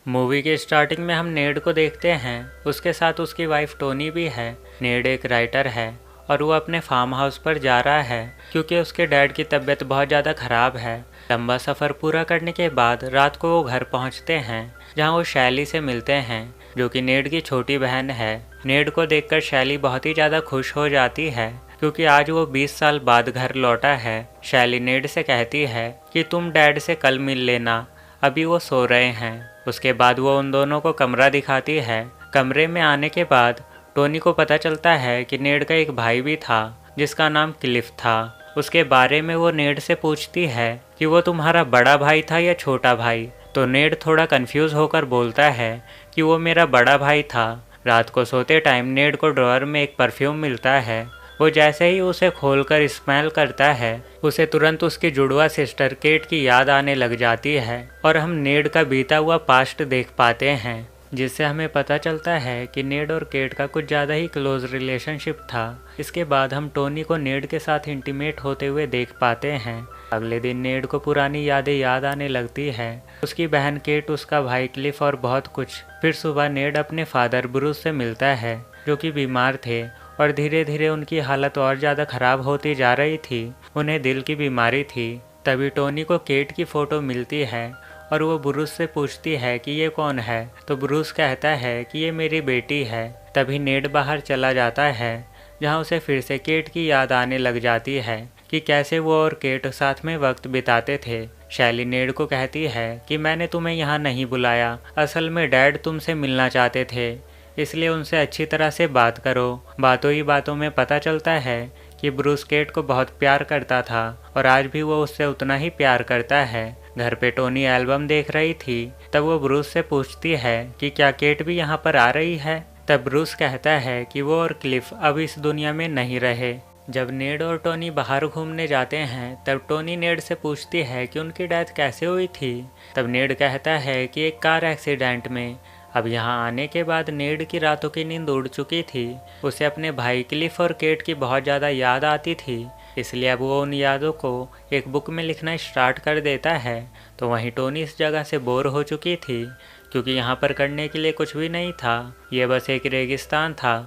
Movie के starting में हम नेड को देखते हैं। उसके साथ उसकी वाइफ टोनी भी है। नेड एक राइटर है और वो अपने फार्म हाउस पर जा रहा है क्योंकि उसके डैड की तबीयत बहुत ज़्यादा ख़राब है। लंबा सफ़र पूरा करने के बाद रात को वो घर पहुंचते हैं जहां वो शैली से मिलते हैं जो कि नेड की छोटी बहन है। नेड को देखकर शैली बहुत ही ज़्यादा खुश हो जाती है क्योंकि आज वो 20 साल बाद घर लौटा है। शैली नेड से कहती है कि तुम डैड से कल मिल लेना, अभी वो सो रहे हैं। उसके बाद वो उन दोनों को कमरा दिखाती है। कमरे में आने के बाद टोनी को पता चलता है कि नेड का एक भाई भी था जिसका नाम क्लिफ था। उसके बारे में वो नेड से पूछती है कि वो तुम्हारा बड़ा भाई था या छोटा भाई। तो नेड थोड़ा कंफ्यूज होकर बोलता है कि वो मेरा बड़ा भाई था। रात को सोते टाइम नेड को ड्रॉअर में एक परफ्यूम मिलता है। वो जैसे ही उसे खोलकर स्मेल करता है उसे तुरंत उसकी जुड़वा सिस्टर केट की याद आने लग जाती है और हम नेड का बीता हुआ पास्ट देख पाते हैं, जिससे हमें पता चलता है कि नेड और केट का कुछ ज़्यादा ही क्लोज रिलेशनशिप था। इसके बाद हम टोनी को नेड के साथ इंटीमेट होते हुए देख पाते हैं। अगले दिन नेड को पुरानी यादें याद आने लगती है, उसकी बहन केट, उसका भाई क्लिफ और बहुत कुछ। फिर सुबह नेड अपने फादर ब्रूस से मिलता है जो कि बीमार थे और धीरे धीरे उनकी हालत और ज़्यादा ख़राब होती जा रही थी। उन्हें दिल की बीमारी थी। तभी टोनी को केट की फ़ोटो मिलती है और वो ब्रूस से पूछती है कि ये कौन है। तो ब्रूस कहता है कि ये मेरी बेटी है। तभी नेड बाहर चला जाता है जहाँ उसे फिर से केट की याद आने लग जाती है कि कैसे वो और केट साथ में वक्त बिताते थे। शैली नेड को कहती है कि मैंने तुम्हें यहाँ नहीं बुलाया, असल में डैड तुमसे मिलना चाहते थे, इसलिए उनसे अच्छी तरह से बात करो। बातों ही बातों में पता चलता है कि ब्रूस केट को बहुत प्यार करता था और आज भी वो उससे उतना ही प्यार करता है। घर पे टोनी एल्बम देख रही थी। तब वो ब्रूस से पूछती है कि क्या केट भी यहाँ पर आ रही है। तब ब्रूस कहता है कि वो और क्लिफ अब इस दुनिया में नहीं रहे। जब नेड और टोनी बाहर घूमने जाते हैं तब टोनी नेड से पूछती है कि उनकी डेथ कैसे हुई थी। तब नेड कहता है कि एक कार एक्सीडेंट में। अब यहाँ आने के बाद नेड की रातों की नींद उड़ चुकी थी। उसे अपने भाई क्लिफ और केट की बहुत ज़्यादा याद आती थी, इसलिए अब वो उन यादों को एक बुक में लिखना स्टार्ट कर देता है। तो वहीं टोनी इस जगह से बोर हो चुकी थी क्योंकि यहाँ पर करने के लिए कुछ भी नहीं था। ये बस एक रेगिस्तान था।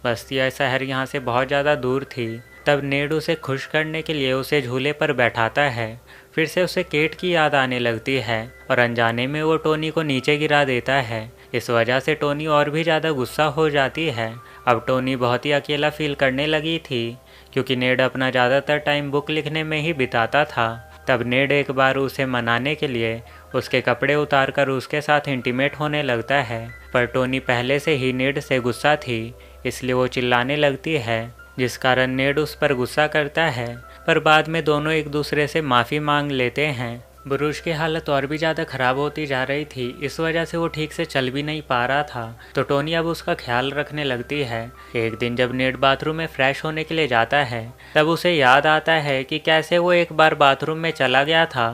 बस्तिया शहर यहाँ से बहुत ज़्यादा दूर थी। तब नेड उसे खुश करने के लिए उसे झूले पर बैठाता है। फिर से उसे केट की याद आने लगती है और अनजाने में वो टोनी को नीचे गिरा देता है। इस वजह से टोनी और भी ज़्यादा गुस्सा हो जाती है। अब टोनी बहुत ही अकेला फील करने लगी थी क्योंकि नेड अपना ज़्यादातर टाइम बुक लिखने में ही बिताता था। तब नेड एक बार उसे मनाने के लिए उसके कपड़े उतारकर उसके साथ इंटीमेट होने लगता है, पर टोनी पहले से ही नेड से गुस्सा थी, इसलिए वो चिल्लाने लगती है, जिस कारण नेड उस पर गुस्सा करता है। पर बाद में दोनों एक दूसरे से माफ़ी मांग लेते हैं। ब्रूस की हालत और भी ज़्यादा ख़राब होती जा रही थी, इस वजह से वो ठीक से चल भी नहीं पा रहा था। तो टोनी अब उसका ख्याल रखने लगती है। एक दिन जब नेड बाथरूम में फ्रेश होने के लिए जाता है तब उसे याद आता है कि कैसे वो एक बार बाथरूम में चला गया था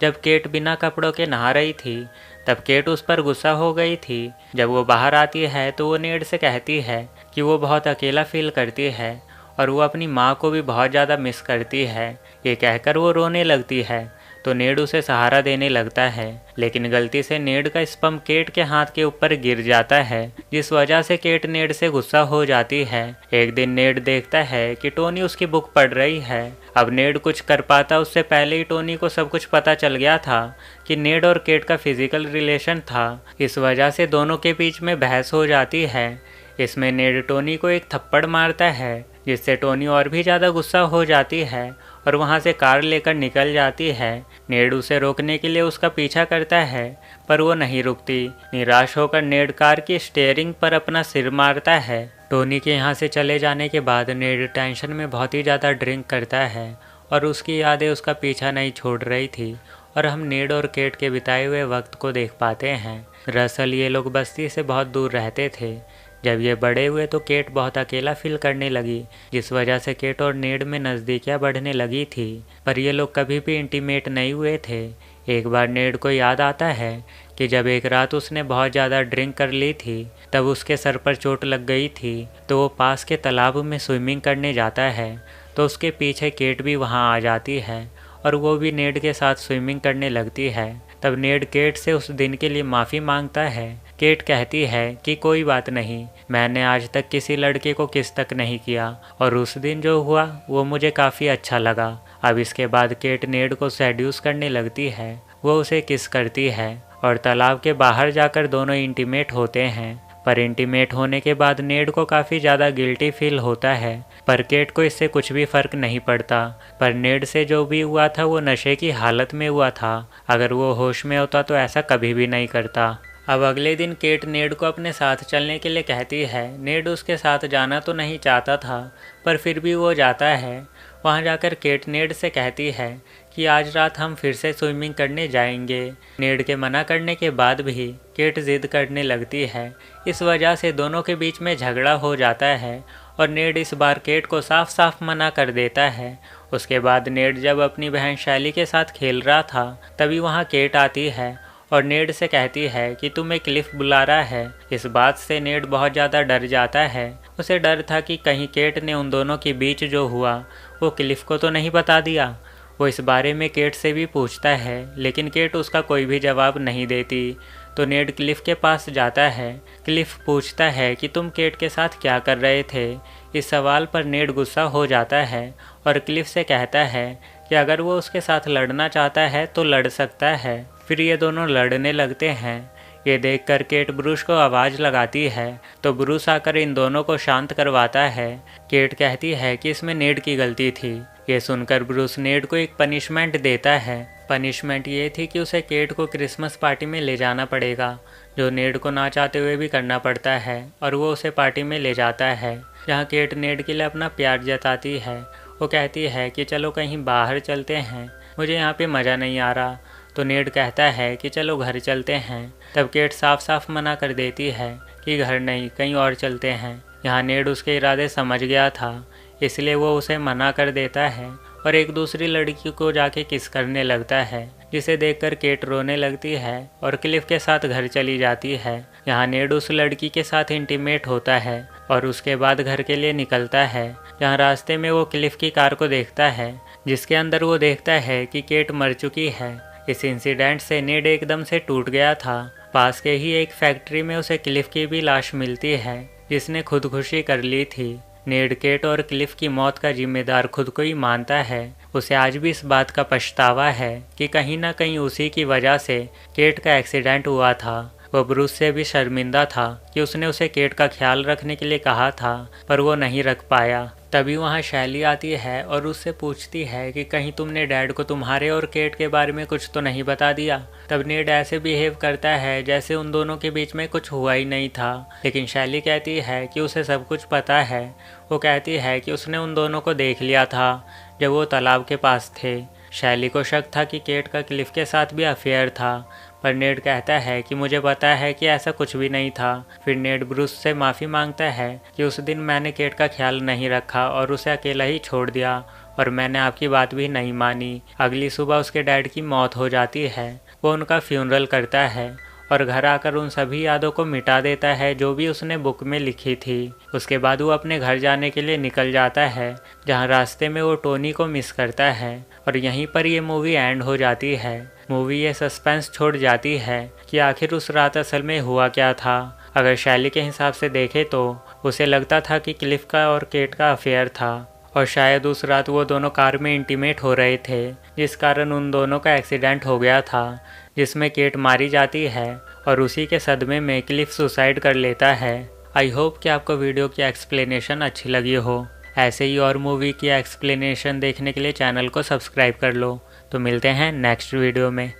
जब केट बिना कपड़ों के नहा रही थी। तब केट उस पर गुस्सा हो गई थी। जब वो बाहर आती है तो वो नेड से कहती है कि वो बहुत अकेला फील करती है और वो अपनी माँ को भी बहुत ज़्यादा मिस करती है। ये कहकर वो रोने लगती है तो नेड उसे सहारा देने लगता है, लेकिन गलती से नेड का स्पम केट के हाथ के ऊपर गिर जाता है, जिस वजह से केट नेड से गुस्सा हो जाती है। एक दिन नेड देखता है कि टोनी उसकी बुक पढ़ रही है। अब नेड कुछ कर पाता उससे पहले ही टोनी को सब कुछ पता चल गया था कि नेड और केट का फिजिकल रिलेशन था। इस वजह से दोनों के बीच में बहस हो जाती है। इसमें नेड टोनी को एक थप्पड़ मारता है, जिससे टोनी और भी ज़्यादा गुस्सा हो जाती है और वहाँ से कार लेकर निकल जाती है। नेड उसे रोकने के लिए उसका पीछा करता है, पर वो नहीं रुकती। निराश होकर नेड कार की स्टीयरिंग पर अपना सिर मारता है। टोनी के यहाँ से चले जाने के बाद नेड टेंशन में बहुत ही ज़्यादा ड्रिंक करता है और उसकी यादें उसका पीछा नहीं छोड़ रही थी और हम नेड और केट के बिताए हुए वक्त को देख पाते हैं। दरअसल ये लोग बस्ती से बहुत दूर रहते थे। जब ये बड़े हुए तो केट बहुत अकेला फील करने लगी, जिस वजह से केट और नेड में नज़दीकियाँ बढ़ने लगी थी, पर ये लोग कभी भी इंटीमेट नहीं हुए थे। एक बार नेड को याद आता है कि जब एक रात उसने बहुत ज़्यादा ड्रिंक कर ली थी तब उसके सर पर चोट लग गई थी, तो वो पास के तालाब में स्विमिंग करने जाता है। तो उसके पीछे केट भी वहाँ आ जाती है और वो भी नेड के साथ स्विमिंग करने लगती है। तब नेड केट से उस दिन के लिए माफ़ी मांगता है। केट कहती है कि कोई बात नहीं, मैंने आज तक किसी लड़के को किस तक नहीं किया और उस दिन जो हुआ वो मुझे काफ़ी अच्छा लगा। अब इसके बाद केट नेड को सेड्यूस करने लगती है। वो उसे किस करती है और तालाब के बाहर जाकर दोनों इंटीमेट होते हैं। पर इंटीमेट होने के बाद नेड को काफ़ी ज़्यादा गिल्टी फील होता है, पर केट को इससे कुछ भी फ़र्क नहीं पड़ता। पर नेड से जो भी हुआ था वो नशे की हालत में हुआ था। अगर वो होश में होता तो ऐसा कभी भी नहीं करता। अब अगले दिन केट नेड को अपने साथ चलने के लिए कहती है। नेड उसके साथ जाना तो नहीं चाहता था, पर फिर भी वो जाता है। वहाँ जाकर केट नेड से कहती है कि आज रात हम फिर से स्विमिंग करने जाएंगे। नेड के मना करने के बाद भी केट जिद करने लगती है। इस वजह से दोनों के बीच में झगड़ा हो जाता है और नेड इस बार केट को साफ साफ मना कर देता है। उसके बाद नेड जब अपनी बहन शैली के साथ खेल रहा था तभी वहाँ केट आती है और नेड से कहती है कि तुम्हें क्लिफ बुला रहा है। इस बात से नेड बहुत ज़्यादा डर जाता है। उसे डर था कि कहीं केट ने उन दोनों के बीच जो हुआ वो क्लिफ को तो नहीं बता दिया। वो इस बारे में केट से भी पूछता है, लेकिन केट उसका कोई भी जवाब नहीं देती। तो नेड क्लिफ के पास जाता है। क्लिफ पूछता है कि तुम केट के साथ क्या कर रहे थे। इस सवाल पर नेड गुस्सा हो जाता है और क्लिफ से कहता है कि अगर वो उसके साथ लड़ना चाहता है तो लड़ सकता है। फिर ये दोनों लड़ने लगते हैं। ये देखकर केट ब्रूस को आवाज़ लगाती है तो ब्रूस आकर इन दोनों को शांत करवाता है। केट कहती है कि इसमें नेड की गलती थी। ये सुनकर ब्रूस नेड को एक पनिशमेंट देता है। पनिशमेंट ये थी कि उसे केट को क्रिसमस पार्टी में ले जाना पड़ेगा, जो नेड को ना चाहते हुए भी करना पड़ता है। और वो उसे पार्टी में ले जाता है जहाँ केट नेड के लिए अपना प्यार जताती है। वो कहती है कि चलो कहीं बाहर चलते हैं, मुझे यहाँ पे मज़ा नहीं आ रहा। तो नेड कहता है कि चलो घर चलते हैं। तब केट साफ साफ मना कर देती है कि घर नहीं, कहीं और चलते हैं। यहाँ नेड उसके इरादे समझ गया था, इसलिए वो उसे मना कर देता है और एक दूसरी लड़की को जाके किस करने लगता है, जिसे देखकर केट रोने लगती है और क्लिफ के साथ घर चली जाती है। यहाँ नेड उस लड़की के साथ इंटीमेट होता है और उसके बाद घर के लिए निकलता है। जहाँ रास्ते में वो क्लिफ की कार को देखता है, जिसके अंदर वो देखता है कि केट मर चुकी है। इस इंसिडेंट से नेड एकदम से टूट गया था। पास के ही एक फैक्ट्री में उसे क्लिफ की भी लाश मिलती है, जिसने खुदकुशी कर ली थी। नेड केट और क्लिफ की मौत का जिम्मेदार खुद को ही मानता है। उसे आज भी इस बात का पछतावा है कि कहीं ना कहीं उसी की वजह से केट का एक्सीडेंट हुआ था। वो ब्रूस से भी शर्मिंदा था कि उसने उसे केट का ख्याल रखने के लिए कहा था, पर वो नहीं रख पाया। तभी वहाँ शैली आती है और उससे पूछती है कि कहीं तुमने डैड को तुम्हारे और केट के बारे में कुछ तो नहीं बता दिया। तब नेड ऐसे बिहेव करता है जैसे उन दोनों के बीच में कुछ हुआ ही नहीं था, लेकिन शैली कहती है कि उसे सब कुछ पता है। वो कहती है कि उसने उन दोनों को देख लिया था जब वो तालाब के पास थे। शैली को शक था कि केट का क्लिफ के साथ भी अफेयर था, पर नेड कहता है कि मुझे पता है कि ऐसा कुछ भी नहीं था। फिर नेड ब्रूस से माफ़ी मांगता है कि उस दिन मैंने केट का ख्याल नहीं रखा और उसे अकेला ही छोड़ दिया और मैंने आपकी बात भी नहीं मानी। अगली सुबह उसके डैड की मौत हो जाती है। वो उनका फ्यूनरल करता है और घर आकर उन सभी यादों को मिटा देता है जो भी उसने बुक में लिखी थी। उसके बाद वो अपने घर जाने के लिए निकल जाता है, जहाँ रास्ते में वो टोनी को मिस करता है और यहीं पर ये मूवी एंड हो जाती है। मूवी ये सस्पेंस छोड़ जाती है कि आखिर उस रात असल में हुआ क्या था। अगर शैली के हिसाब से देखे तो उसे लगता था कि क्लिफ का और केट का अफेयर था और शायद उस रात वो दोनों कार में इंटीमेट हो रहे थे, जिस कारण उन दोनों का एक्सीडेंट हो गया था, जिसमें केट मारी जाती है और उसी के सदमे में क्लिफ सुसाइड कर लेता है। आई होप कि आपको वीडियो की एक्सप्लेनेशन अच्छी लगी हो। ऐसे ही और मूवी की एक्सप्लेनेशन देखने के लिए चैनल को सब्सक्राइब कर लो। तो मिलते हैं नेक्स्ट वीडियो में।